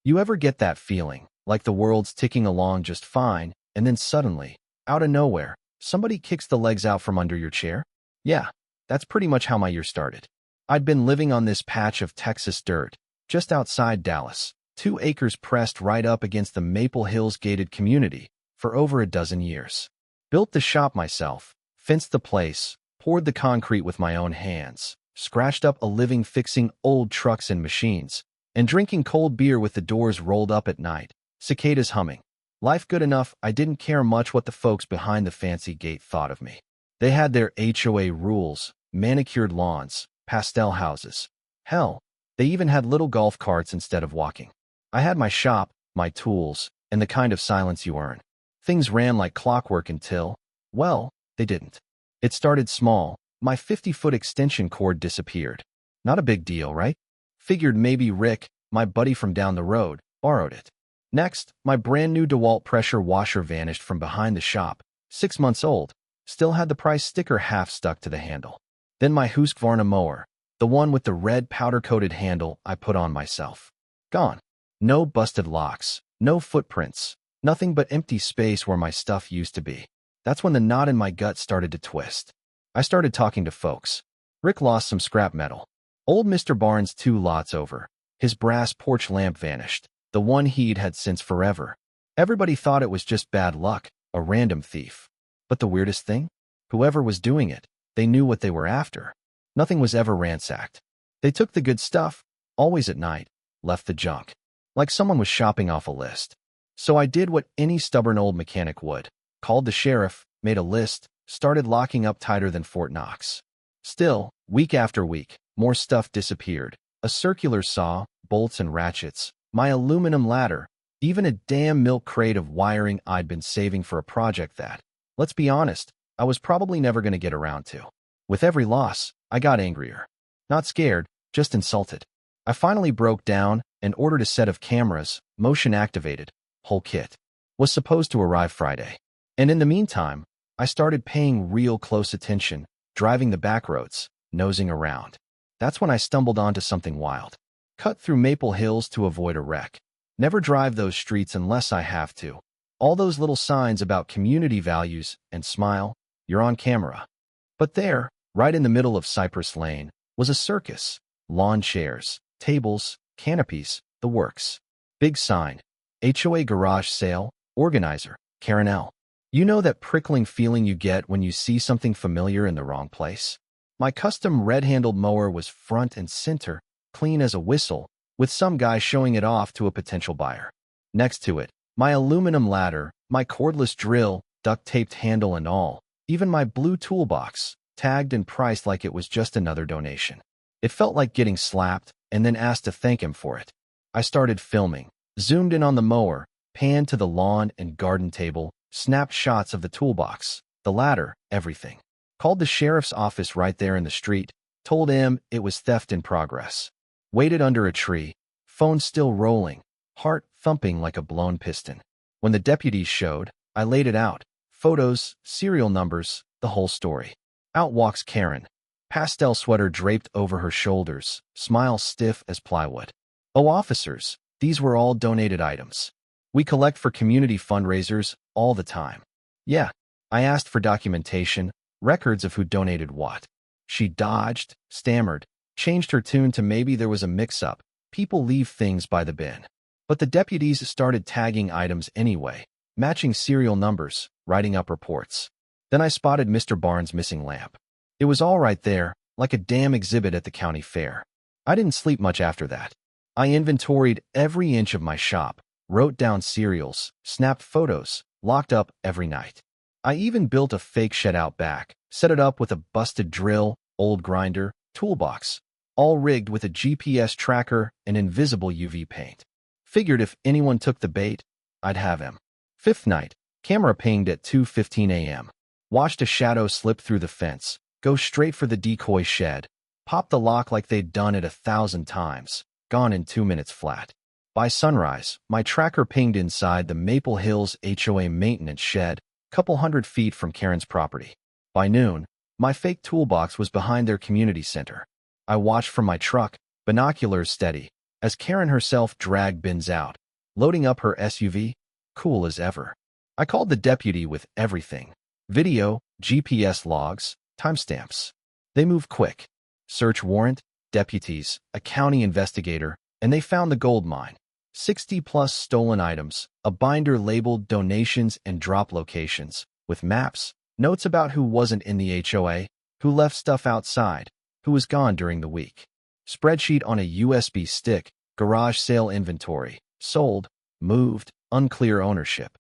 You ever get that feeling, like the world's ticking along just fine, and then suddenly, out of nowhere, somebody kicks the legs out from under your chair? Yeah, that's pretty much how my year started. I'd been living on this patch of Texas dirt, just outside Dallas, 2 acres pressed right up against the Maple Hills gated community, for over a dozen years. Built the shop myself, fenced the place, poured the concrete with my own hands, scratched up a living fixing old trucks and machines, and drinking cold beer with the doors rolled up at night, cicadas humming. Life good enough, I didn't care much what the folks behind the fancy gate thought of me. They had their HOA rules, manicured lawns, pastel houses. Hell, they even had little golf carts instead of walking. I had my shop, my tools, and the kind of silence you earn. Things ran like clockwork until, well, they didn't. It started small. My 50-foot extension cord disappeared. Not a big deal, right? Figured maybe Rick, my buddy from down the road, borrowed it. Next, my brand new DeWalt pressure washer vanished from behind the shop, 6 months old, still had the price sticker half stuck to the handle. Then my Husqvarna mower, the one with the red powder-coated handle I put on myself. Gone. No busted locks, no footprints, nothing but empty space where my stuff used to be. That's when the knot in my gut started to twist. I started talking to folks. Rick lost some scrap metal. Old Mr. Barnes 2 lots over. His brass porch lamp vanished, the one he'd had since forever. Everybody thought it was just bad luck, a random thief. But the weirdest thing? Whoever was doing it, they knew what they were after. Nothing was ever ransacked. They took the good stuff, always at night, left the junk. Like someone was shopping off a list. So I did what any stubborn old mechanic would. Called the sheriff, made a list, started locking up tighter than Fort Knox. Still, week after week, more stuff disappeared. A circular saw, bolts and ratchets, my aluminum ladder, even a damn milk crate of wiring I'd been saving for a project that, let's be honest, I was probably never going to get around to. With every loss, I got angrier. Not scared, just insulted. I finally broke down and ordered a set of cameras, motion activated, whole kit. Was supposed to arrive Friday. And in the meantime, I started paying real close attention, driving the back roads, nosing around. That's when I stumbled onto something wild. Cut through Maple Hills to avoid a wreck. Never drive those streets unless I have to. All those little signs about community values and smile, you're on camera. But there, right in the middle of Cypress Lane, was a circus. Lawn chairs, tables, canopies, the works. Big sign. HOA garage sale, organizer, Karen L. You know that prickling feeling you get when you see something familiar in the wrong place? My custom red-handled mower was front and center, clean as a whistle, with some guy showing it off to a potential buyer. Next to it, my aluminum ladder, my cordless drill, duct-taped handle and all, even my blue toolbox, tagged and priced like it was just another donation. It felt like getting slapped and then asked to thank him for it. I started filming, zoomed in on the mower, panned to the lawn and garden table, snapped shots of the toolbox, the ladder, everything. Called the sheriff's office right there in the street, told him it was theft in progress. Waited under a tree, phone still rolling, heart thumping like a blown piston. When the deputies showed, I laid it out. Photos, serial numbers, the whole story. Out walks Karen. Pastel sweater draped over her shoulders, smile stiff as plywood. Oh, officers, these were all donated items. We collect for community fundraisers all the time. Yeah, I asked for documentation, records of who donated what. She dodged, stammered, changed her tune to maybe there was a mix-up. People leave things by the bin. But the deputies started tagging items anyway, matching serial numbers, writing up reports. Then I spotted Mr. Barnes' missing lamp. It was all right there, like a damn exhibit at the county fair. I didn't sleep much after that. I inventoried every inch of my shop, wrote down serials, snapped photos, locked up every night. I even built a fake shed out back, set it up with a busted drill, old grinder, toolbox, all rigged with a GPS tracker and invisible UV paint. Figured if anyone took the bait, I'd have him. Fifth night, camera pinged at 2:15 a.m. Watched a shadow slip through the fence, go straight for the decoy shed, pop the lock like they'd done it 1,000 times, gone in 2 minutes flat. By sunrise, my tracker pinged inside the Maple Hills HOA maintenance shed, couple hundred feet from Karen's property. By noon, my fake toolbox was behind their community center. I watched from my truck, binoculars steady, as Karen herself dragged bins out, loading up her SUV, cool as ever. I called the deputy with everything. Video, GPS logs, timestamps. They move quick. Search warrant, deputies, a county investigator, and they found the gold mine. 60-plus stolen items, a binder labeled donations and drop locations, with maps, notes about who wasn't in the HOA, who left stuff outside, who was gone during the week. Spreadsheet on a USB stick, garage sale inventory, sold, moved, unclear ownership.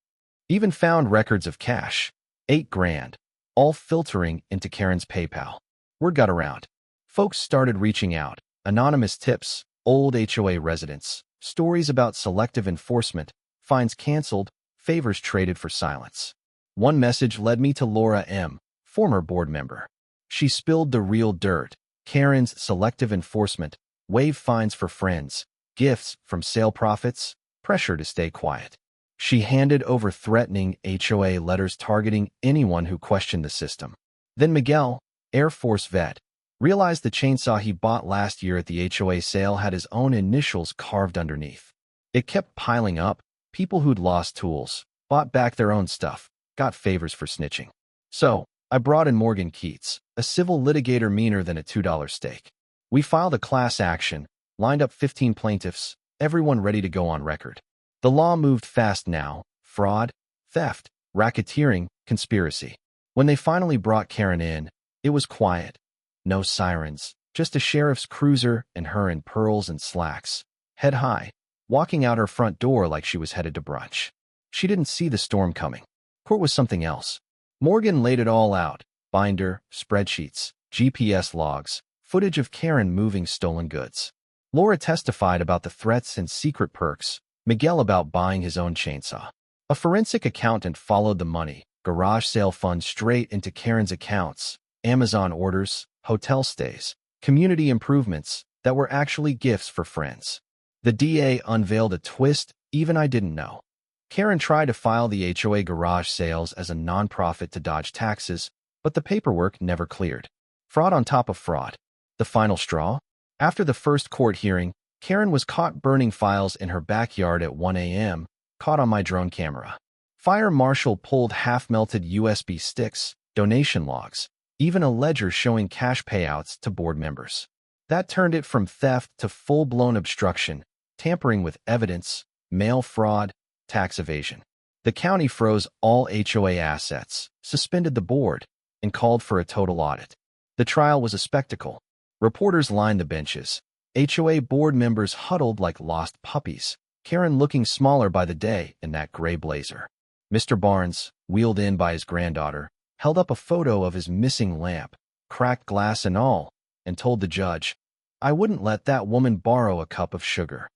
Even found records of cash, $8,000, all filtering into Karen's PayPal. Word got around. Folks started reaching out, anonymous tips, old HOA residents, stories about selective enforcement, fines canceled, favors traded for silence. One message led me to Laura M., former board member. She spilled the real dirt. Karen's selective enforcement, waive fines for friends, gifts from sale profits, pressure to stay quiet. She handed over threatening HOA letters targeting anyone who questioned the system. Then Miguel, Air Force vet, realized the chainsaw he bought last year at the HOA sale had his own initials carved underneath. It kept piling up. People who'd lost tools, bought back their own stuff, got favors for snitching. So, I brought in Morgan Keats, a civil litigator meaner than a $2 stake. We filed a class action, lined up 15 plaintiffs, everyone ready to go on record. The law moved fast now: fraud, theft, racketeering, conspiracy. When they finally brought Karen in, it was quiet. No sirens, just a sheriff's cruiser and her in pearls and slacks, head high, walking out her front door like she was headed to brunch. She didn't see the storm coming. Court was something else. Morgan laid it all out: binder, spreadsheets, GPS logs, footage of Karen moving stolen goods. Laura testified about the threats and secret perks, Miguel about buying his own chainsaw. A forensic accountant followed the money, garage sale funds straight into Karen's accounts, Amazon orders, hotel stays, community improvements that were actually gifts for friends. The DA unveiled a twist even I didn't know. Karen tried to file the HOA garage sales as a nonprofit to dodge taxes, but the paperwork never cleared. Fraud on top of fraud. The final straw? After the first court hearing, Karen was caught burning files in her backyard at 1 a.m., caught on my drone camera. Fire marshal pulled half-melted USB sticks, donation logs, even a ledger showing cash payouts to board members. That turned it from theft to full-blown obstruction, tampering with evidence, mail fraud, tax evasion. The county froze all HOA assets, suspended the board, and called for a total audit. The trial was a spectacle. Reporters lined the benches. HOA board members huddled like lost puppies, Karen looking smaller by the day in that gray blazer. Mr. Barnes, wheeled in by his granddaughter, held up a photo of his missing lamp, cracked glass and all, and told the judge, "I wouldn't let that woman borrow a cup of sugar."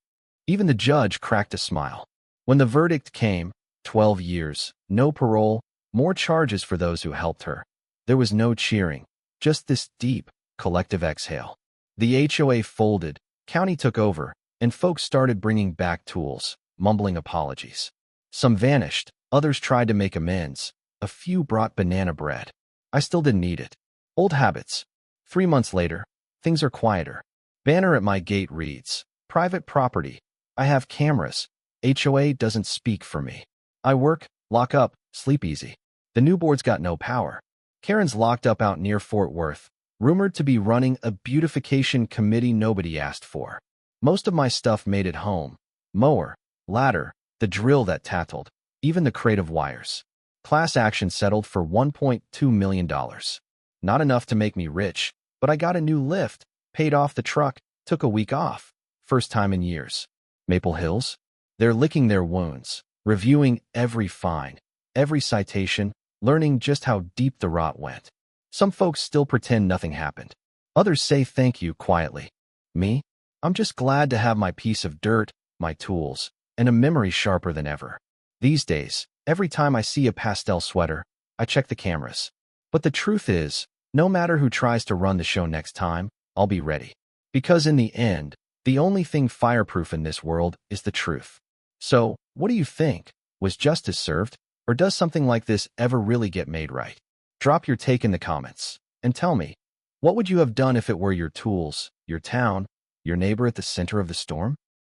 Even the judge cracked a smile. When the verdict came, 12 years, no parole, more charges for those who helped her. There was no cheering, just this deep, collective exhale. The HOA folded, county took over, and folks started bringing back tools, mumbling apologies. Some vanished, others tried to make amends. A few brought banana bread. I still didn't eat it. Old habits. 3 months later, things are quieter. Banner at my gate reads, "Private property. I have cameras. HOA doesn't speak for me. I work, lock up, sleep easy." The new board's got no power. Karen's locked up out near Fort Worth, rumored to be running a beautification committee nobody asked for. Most of my stuff made it home. Mower, ladder, the drill that tattled, even the crate of wires. Class action settled for $1.2 million. Not enough to make me rich, but I got a new lift, paid off the truck, took a week off. First time in years. Maple Hills? They're licking their wounds, reviewing every fine, every citation, learning just how deep the rot went. Some folks still pretend nothing happened. Others say thank you quietly. Me? I'm just glad to have my piece of dirt, my tools, and a memory sharper than ever. These days, every time I see a pastel sweater, I check the cameras. But the truth is, no matter who tries to run the show next time, I'll be ready. Because in the end, the only thing fireproof in this world is the truth. So, what do you think? Was justice served? Or does something like this ever really get made right? Drop your take in the comments, and tell me, what would you have done if it were your tools, your town, your neighbor at the center of the storm?